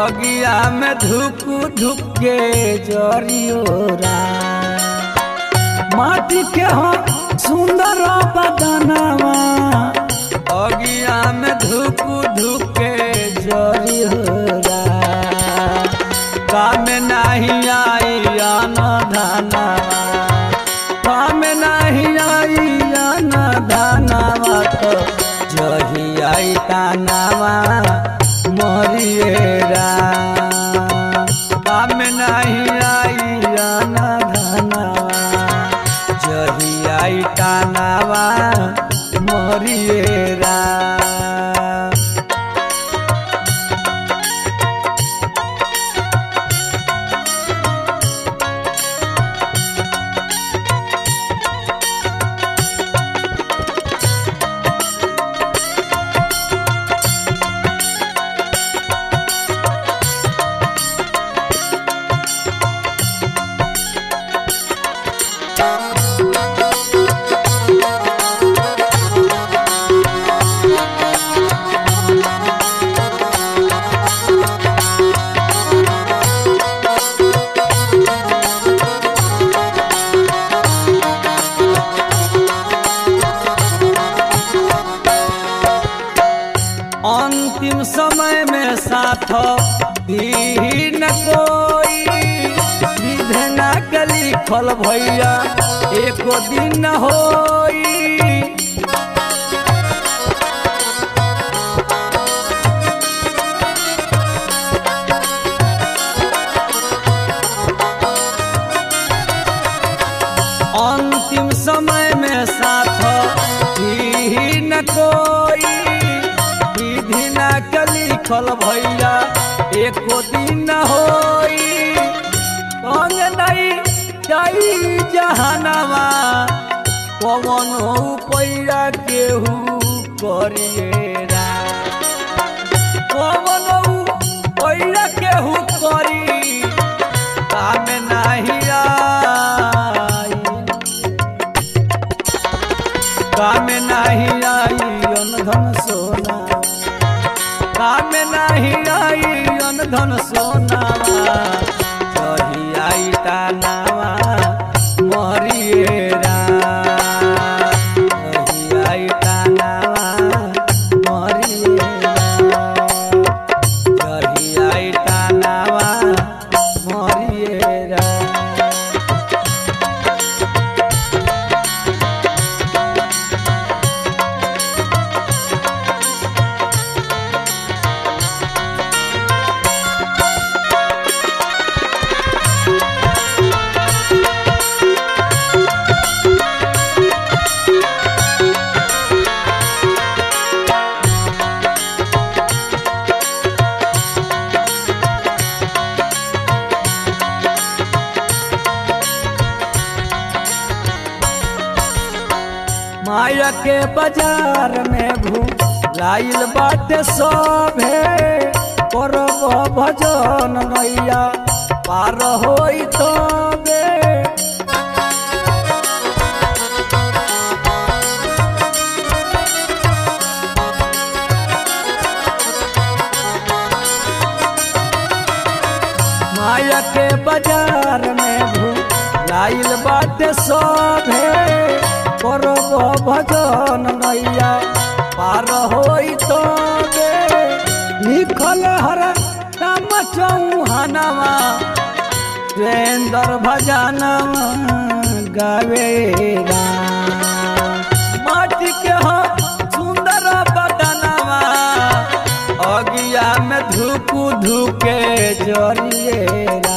अगिया में धुकु धुके जरियोरा माटी के हो सुंदर बदनवा अगिया में धुकु धुके जरियोरा काम नहीं आई अन धनवा काम नहीं आई अन धनवा तो जही आई तानावा मरिएरा काम नहीं आई अन धनवा जही आई तानावा मरिएरा अंतिम समय में साथ दी न कोई विधना के लिखल भैया एको दिन न होई अंतिम समय में साथ दी न कोई विधिना के लिखल भैया एको दिन न होई संग नहीं जाई जहानवा पवन पैरा केहू करिएरा पवन पैरा केहू करी काम नहीं आई काम नहीं आई धन सोना काम नहीं आई अन धन सोना जही आई तानावा मरिएरा जही आई तानावा मरिएरा जही आई तानावा मरिएरा माया के बाजार में भूलाइल बाटे सभे करब भजन नैया पार होई तबे माया के बाजार में भूलाइल बाटे सभे करब भजन नैया पार होई तबे लिखल हर नाम चौहानवा सुरेंद्र भजनवा गावेरा माटी के हो सुंदर बदनवा अगिया में धुकु धुके जरिएरा